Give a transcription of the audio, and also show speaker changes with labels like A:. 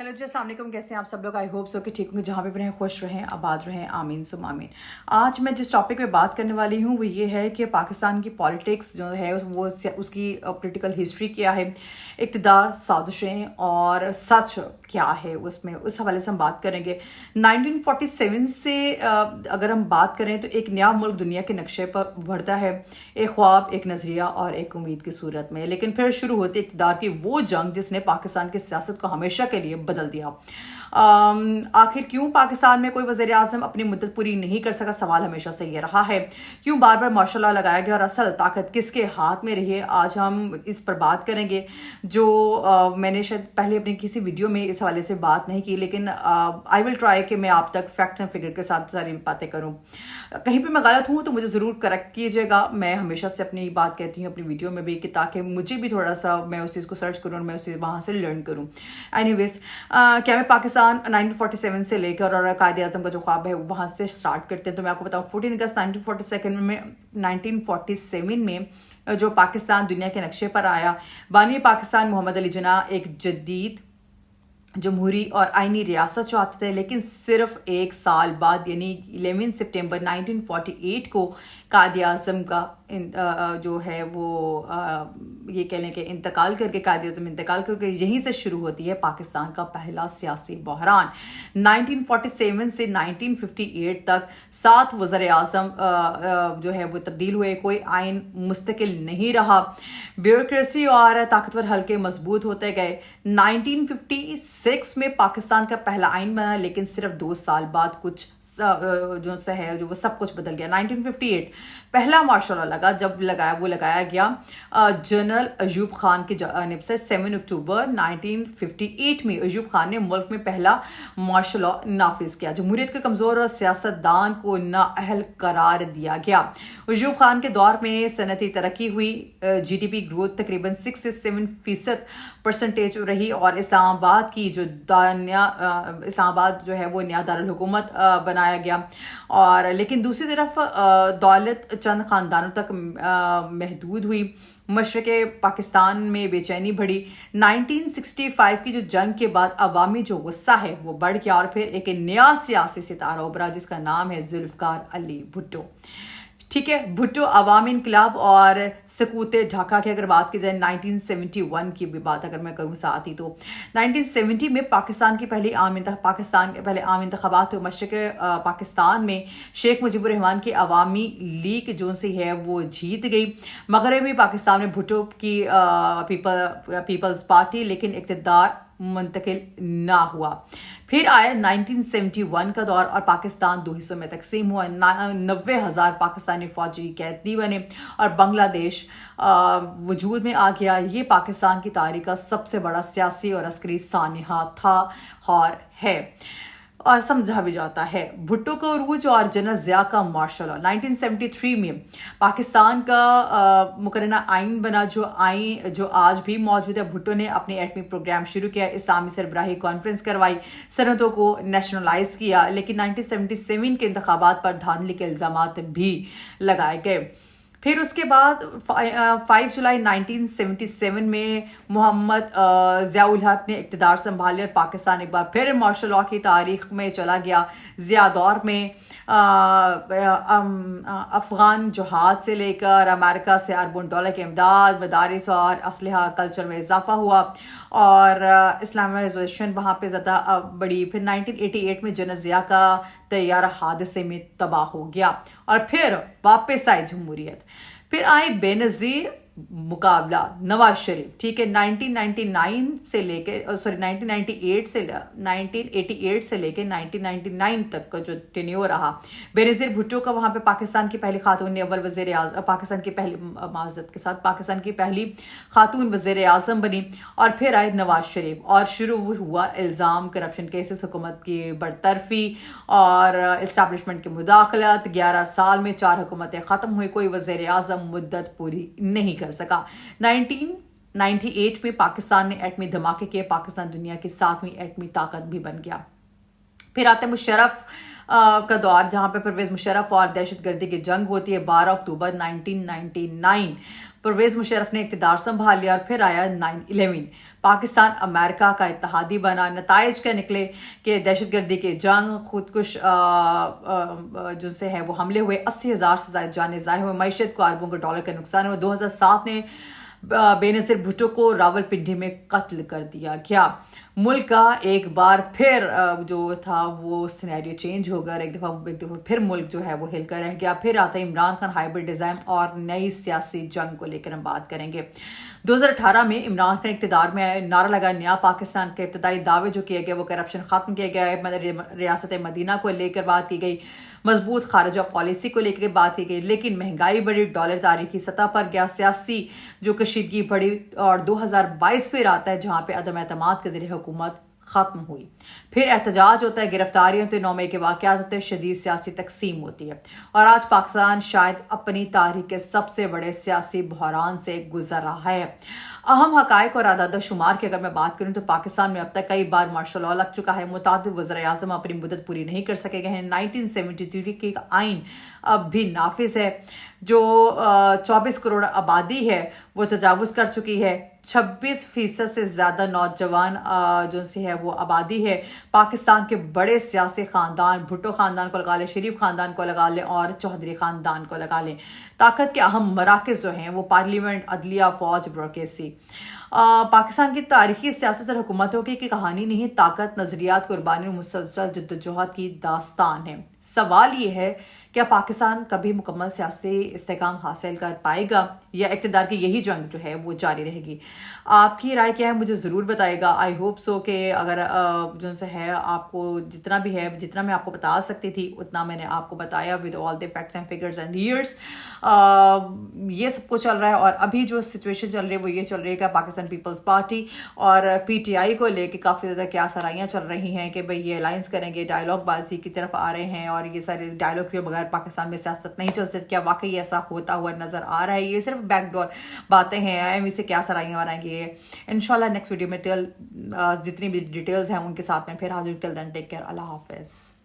A: Hello जी, अस्सलाम वालेकुम। कैसे हैं आप सब लोग? आई होप सो कि ठीक होंगे। जहाँ पे भी रहें खुश रहें, आबाद रहें, आमीन सुम आमीन। आज मैं जिस टॉपिक पे बात करने वाली हूँ वो ये है कि पाकिस्तान की पॉलिटिक्स जो है वो उसकी पॉलिटिकल हिस्ट्री क्या है, इक़्तिदार, साजिशें और सच क्या है उसमें, उस हवाले से हम बात करेंगे। 1947 से अगर हम बात करें तो एक नया मुल्क दुनिया के नक्शे पर उभरता है, एक ख्वाब, एक नज़रिया और एक उम्मीद की सूरत में। लेकिन फिर शुरू होती इक़्तिदार की वो जंग जिसने पाकिस्तान की सियासत को हमेशा के लिए बदल दिया। आखिर क्यों पाकिस्तान में कोई वज़ीर आज़म अपनी मुद्दत पूरी नहीं कर सका? सवाल हमेशा से ये रहा है। क्यों बार बार मार्शल लॉ लगाया गया और असल ताकत किसके हाथ में रही है? आज हम इस पर बात करेंगे, जो मैंने शायद पहले अपनी किसी वीडियो में इस हवाले से बात नहीं की, लेकिन आई विल ट्राई कि मैं आप तक फैक्ट एंड फिगर के साथ सारी बातें करूँ। कहीं पे मैं गलत हूँ तो मुझे ज़रूर करेक्ट कीजिएगा। मैं हमेशा से अपनी बात कहती हूँ अपनी वीडियो में भी कि ताकि मुझे भी थोड़ा सा मैं उस चीज़ को सर्च करूँ और मैं उसे वहाँ से लर्न करूँ। एनीवेज, क्या मैं पाकिस्तान 1947 से लेकर और कायदे आज़म का जो ख्वाब है वहाँ से स्टार्ट करते हैं। तो मैं आपको बताऊँ 14 अगस्त 1947 में जो पाकिस्तान दुनिया के नक्शे पर आया, बानी पाकिस्तान मोहम्मद अली जिन्ना एक जदीद जमहूरी और आइनी रियासत चाहते थे, लेकिन सिर्फ एक साल बाद यानी 11 सितंबर 1948 को कायदे आज़म का जो है वो ये कह लें कि इंतकाल करके, कायदे आज़म इंतकाल करके यहीं से शुरू होती है पाकिस्तान का पहला सियासी बहरान। 1947 से 1958 तक 7 वज़ीर आज़म जो है वो तब्दील हुए, कोई आइन मुस्तकिल नहीं रहा, ब्यूरोक्रेसी और ताकतवर हल्के मजबूत होते गए। 1956 में पाकिस्तान का पहला आइन बना, लेकिन सिर्फ 2 साल बाद कुछ जो से है जो वो सब कुछ बदल गया। 1958 पहला मार्शल लॉ लगाया गया जनरल अयूब खान की जानिब से। 7 अक्टूबर 1958 में अयूब खान ने मुल्क में पहला मार्शल लॉ नाफिज किया। जमहूरियत के कमज़ोर और सियासतदान को नाअहल करार दिया गया। अयूब खान के दौर में सनती तरक्की हुई, GDP ग्रोथ तकरीबन 6 से 7% रही और इस्लामाबाद जो है वो नया दारुल हुकूमत बनाया गया। और लेकिन दूसरी तरफ दौलत चंद खानदानों तक महदूद हुई। मशरक़े पाकिस्तान में बेचैनी बढ़ी। 1965 की जो जंग के बाद अवामी जो गुस्सा है वो बढ़ गया और फिर एक नया सियासी सितारा उभरा जिसका नाम है जुल्फ़िकार अली भुट्टो। ठीक है, भुट्टो अवामी इनकलाब और सकूत ढाका की अगर बात की जाए 1971 की भी बात अगर मैं करूँ साथ ही, तो 1970 में पाकिस्तान के पहले आम इंतखाबात हुए। मशरक़ पाकिस्तान में शेख मुजीबुर रहमान की अवामी लीग जो से है वो जीत गई। मगरबी पाकिस्तान में भुट्टो की पीपल्स पार्टी, लेकिन इक़्तिदार मुंतकिल ना हुआ। फिर आया 1971 का दौर और पाकिस्तान 2 हिस्सों में तकसीम हुआ। 90,000 पाकिस्तानी फौजी कैदी बने और बांग्लादेश वजूद में आ गया। ये पाकिस्तान की तारीख का सबसे बड़ा सियासी और अस्करी सानिहा था और है और समझा भी जाता है। भुट्टो का उरूज और जनरल ज़िया का मार्शल लॉ। 1973 में पाकिस्तान का मुकर्रना आइन बना, जो आज भी मौजूद है। भुट्टो ने अपनी एटमी प्रोग्राम शुरू किया, इस्लामी सरबराही कॉन्फ्रेंस करवाई, सनतों को नेशनलाइज किया, लेकिन 1977 के इंतखाबात पर धांधली के इल्ज़ामात भी लगाए गए। फिर उसके बाद 5 जुलाई 1977 में मोहम्मद ज़ियाउल हक ने इक़्तिदार संभाले और पाकिस्तान एक बार फिर मार्शल लॉ की तारीख में चला गया। ज़िया दौर में अफ़गान जहाज से लेकर अमेरिका से अरबों डॉलर की इमदाद, मदारिस और असलहा कल्चर में इजाफा हुआ और इस्लामाइजेशन वहाँ पे ज़्यादा बढ़ी। फिर 1988 में जनरल ज़िया का तैयारा हादसे में तबाह हो गया और फिर वापस आई जमहूरियत। फिर आए बेनज़ीर मुकाबला नवाज शरीफ। ठीक है, 1988 से लेके 1988 से लेके 1999 तक का जो टेन्योर रहा बेनज़ीर भुट्टो का, वहाँ पे पाकिस्तान की पहली खातून अव्वल वज़ीर आज़म, पाकिस्तान की पहली खातून वज़ीर आज़म बनी। और फिर आए नवाज शरीफ और शुरू हुआ इल्ज़ाम, करप्शन केसेस, हुकूमत की बरतरफी और इस्टेब्लिशमेंट की मुदाखलत। 11 साल में 4 हुकूमतें ख़त्म हुई, कोई वज़ीर आज़म मुद्दत पूरी नहीं कर सका। 1998 में पाकिस्तान ने एटमी धमाके किए, पाकिस्तान दुनिया की 7वीं एटमी ताकत भी बन गया। फिर आते मुशर्रफ का दौर, जहां पे परवेज मुशर्रफ और दहशतगर्दी की जंग होती है। 12 अक्टूबर 1999 परवेज़ मुशर्रफ ने इक़्तिदार संभाल लिया और फिर आया 9/11। पाकिस्तान अमेरिका का इत्तहादी बना। नताइज क्या निकले कि दहशतगर्दी के जंग, खुदकुश जो से है वो हमले हुए, 80,000 से ज़्यादा जानें ज़ाहिर हुए, मईशत को अरबों के डॉलर का नुकसान हुआ। 2007 ने बेनज़ीर भुट्टो को रावलपिंडी में कत्ल कर दिया गया। मुल्क का एक बार फिर जो था वो सिनेरियो चेंज हो गया। एक दफ़ा फिर मुल्क जो है वो हिलकर रह गया। फिर आता है इमरान खान हाइब्रिड डिज़ाइन और नई सियासी जंग को लेकर हम बात करेंगे। 2018 में इमरान खान इक़्तिदार में आए, नारा लगा नया पाकिस्तान के इब्तदाई दावे जो किए गए वो करप्शन ख़त्म किया गया है, रियासत मदीना को लेकर बात की गई, मजबूत खारजा पॉलिसी को लेकर बात की गई, लेकिन महंगाई बढ़ी, डॉलर तारीखी सतह पर गया, सियासी जो कशीदगी बढ़ी और 2022 फिर आता है जहाँ पे अदम एतमाद के ज़रिए हुकूमत ख़त्म हुई। फिर एहतजाज होता है, गिरफ्तारियाँ होती है, 9 मई के वाक़यात होते हैं, शदीद सियासी तकसीम होती है और आज पाकिस्तान शायद अपनी तारीख के सबसे बड़े सियासी बहरान से गुजर रहा है। अहम हक़ाइक़ और आदाद शुमार की अगर मैं बात करूँ तो पाकिस्तान में अब तक कई बार मार्शल लॉ लग चुका है, मुतादिद वज़ीर-ए-आज़म अपनी मुद्दत पूरी नहीं कर सके गए हैं। 1973 की आइन अब भी नाफिज है। जो 24 करोड़ आबादी है वो तजावुज़ कर चुकी है। 26% से ज़्यादा नौजवान जो से है वो आबादी है। पाकिस्तान के बड़े सियासी ख़ानदान, भुट्टो ख़ानदान को लगा लें, शरीफ ख़ानदान को लगा लें और चौधरी ख़ानदान को लगा लें, ताकत के अहम मराकज़ जो हैं वो पार्लियामेंट, अदलिया, फ़ौज, ब्यूरोक्रेसी। पाकिस्तान की तारीखी सियासत और हुकूमतों की कहानी नहीं, ताकत, नज़रियात, कुर्बानी और मुसलसल जद्दोजहद की दास्तान है। सवाल ये है क्या पाकिस्तान कभी मुकम्मल सियासी इस्तेहकाम हासिल कर पाएगा या इक़्तिदार की यही जंग जो है वो जारी रहेगी? आपकी राय क्या है मुझे ज़रूर बताएगा। आई होप सो कि अगर जो से है आपको जितना भी है, जितना मैं आपको बता सकती थी उतना मैंने आपको बताया with all the facts and figures and years. ये सब कुछ चल रहा है और अभी जो सिचुएशन चल रही है वो ये चल रही है कि पाकिस्तान पीपल्स पार्टी और PTI को लेके काफ़ी ज़्यादा क्या सराहियाँ चल रही हैं कि भाई ये अलायंस करेंगे, डायलॉग बाजी की तरफ आ रहे हैं और ये सारे डायलॉग के बगैर पाकिस्तान में सियासत नहीं चल सकती। क्या वाकई ऐसा होता हुआ नज़र आ रहा है? ये सिर्फ बैकडोर बातें हैं, IMF से क्या सराहियाँ बनाएंगे। इंशाल्लाह नेक्स्ट वीडियो में जितनी भी डिटेल्स हैं उनके साथ में फिर हाजिर। टिल देन टेक केयर, अल्लाह हाफिज़।